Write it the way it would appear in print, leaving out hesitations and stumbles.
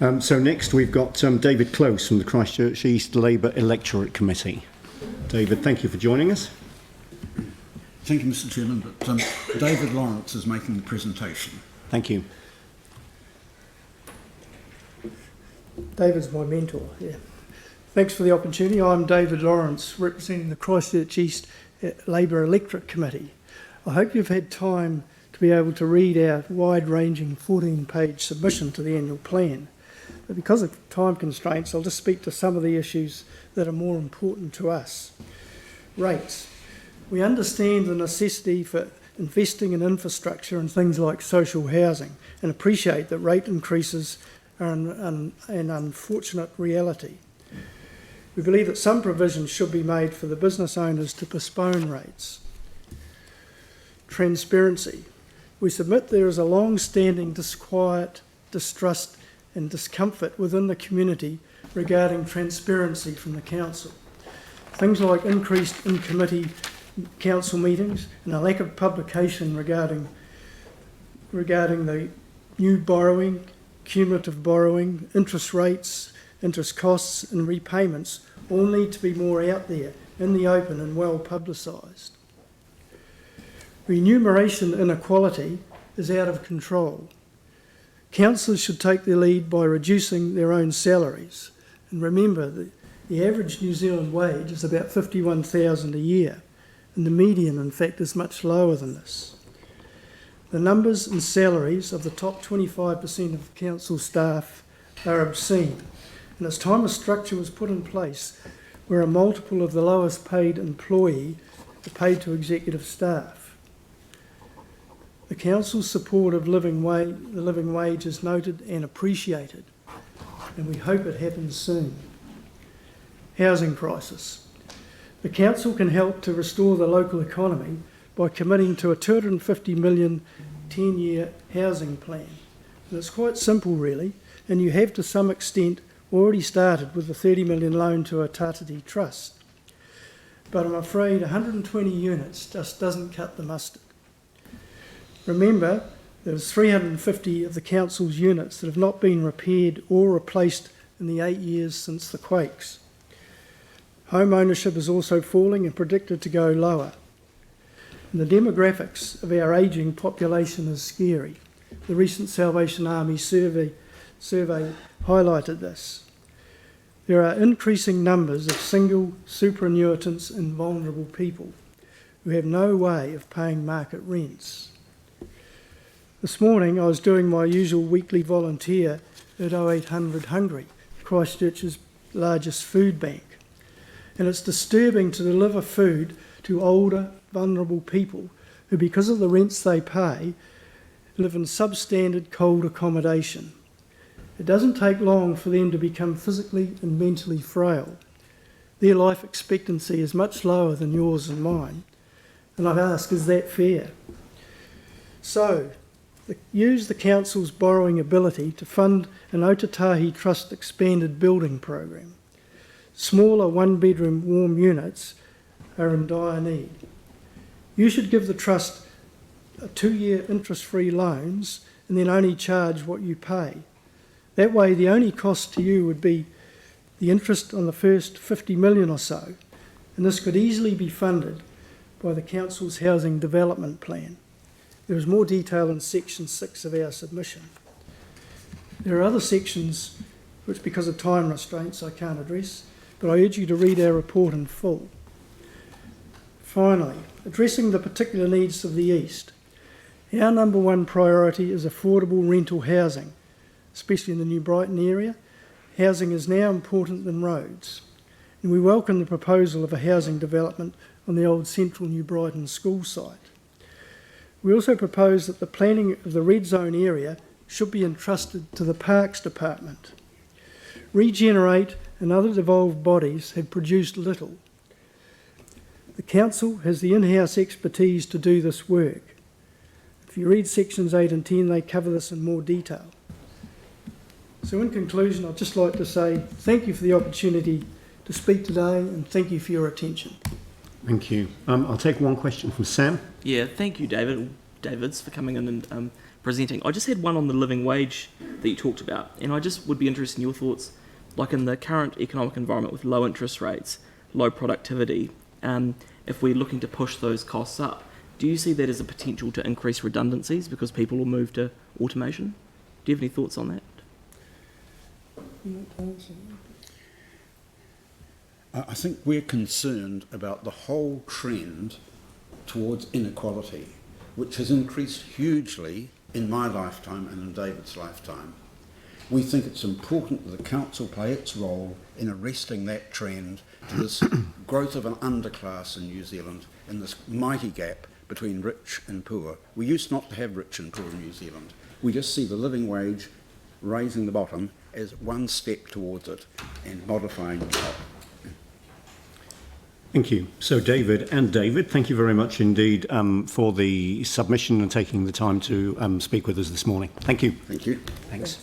So next we've got David Close from the Christchurch East Labour Electorate Committee. David, thank you for joining us. Thank you, Mr. Chairman, but David Lawrence is making the presentation. Thank you. David's my mentor, yeah. Thanks for the opportunity. I'm David Lawrence, representing the Christchurch East Labour Electorate Committee. I hope you've had time to be able to read our wide-ranging 14-page submission to the annual plan. But because of time constraints, I'll just speak to some of the issues that are more important to us. Rates. We understand the necessity for investing in infrastructure and things like social housing and appreciate that rate increases are an unfortunate reality. We believe that some provisions should be made for the business owners to postpone rates. Transparency. We submit there is a long-standing disquiet, distrust and discomfort within the community regarding transparency from the council. Things like increased in-committee council meetings and a lack of publication regarding the new borrowing, cumulative borrowing, interest rates, interest costs and repayments all need to be more out there in the open and well publicised. Remuneration inequality is out of control. Councillors should take their lead by reducing their own salaries. And remember that the average New Zealand wage is about $51,000 a year, and the median, in fact, is much lower than this. The numbers and salaries of the top 25% of council staff are obscene, and it's time a structure was put in place where a multiple of the lowest paid employee are paid to executive staff. The council's support of the living wage is noted and appreciated, and we hope it happens soon. Housing crisis. The council can help to restore the local economy by committing to a $250 million 10-year housing plan. And it's quite simple really, and you have to some extent already started with the $30 million loan to a Tātati Trust. But I'm afraid 120 units just doesn't cut the mustard. Remember, there's 350 of the council's units that have not been repaired or replaced in the 8 years since the quakes. Home ownership is also falling and predicted to go lower. And the demographics of our ageing population is scary. The recent Salvation Army survey highlighted this. There are increasing numbers of single, superannuitants and vulnerable people who have no way of paying market rents. This morning I was doing my usual weekly volunteer at 0800 Hungry, Christchurch's largest food bank. And it's disturbing to deliver food to older, vulnerable people who, because of the rents they pay, live in substandard cold accommodation. It doesn't take long for them to become physically and mentally frail. Their life expectancy is much lower than yours and mine. And I've asked, is that fair? So, use the council's borrowing ability to fund an Ōtautahi Trust expanded building program. Smaller one-bedroom warm units are in dire need. You should give the trust a 2-year interest-free loans and then only charge what you pay. That way the only cost to you would be the interest on the first 50 million or so, and this could easily be funded by the council's housing development plan. There is more detail in section 6 of our submission. There are other sections which, because of time restraints, I can't address, but I urge you to read our report in full. Finally, addressing the particular needs of the East. Our number one priority is affordable rental housing, especially in the New Brighton area. Housing is now important than roads, and we welcome the proposal of a housing development on the old Central New Brighton school site. We also propose that the planning of the red zone area should be entrusted to the Parks Department. Regenerate and other devolved bodies have produced little. The council has the in-house expertise to do this work. If you read sections 8 and 10, they cover this in more detail. So in conclusion, I'd just like to say thank you for the opportunity to speak today and thank you for your attention. Thank you. I'll take one question from Sam. Yeah, thank you, Davids, for coming in and presenting. I just had one on the living wage that you talked about, and I just would be interested in your thoughts, like in the current economic environment with low interest rates, low productivity, if we're looking to push those costs up, do you see that as a potential to increase redundancies because people will move to automation? Do you have any thoughts on that? I think we're concerned about the whole trend towards inequality, which has increased hugely in my lifetime and in David's lifetime. We think it's important that the council play its role in arresting that trend to this growth of an underclass in New Zealand and this mighty gap between rich and poor. We used not to have rich and poor in New Zealand. We just see the living wage raising the bottom as one step towards it and modifying the top. Thank you. So David, thank you very much indeed for the submission and taking the time to speak with us this morning. Thank you. Thank you. Thanks.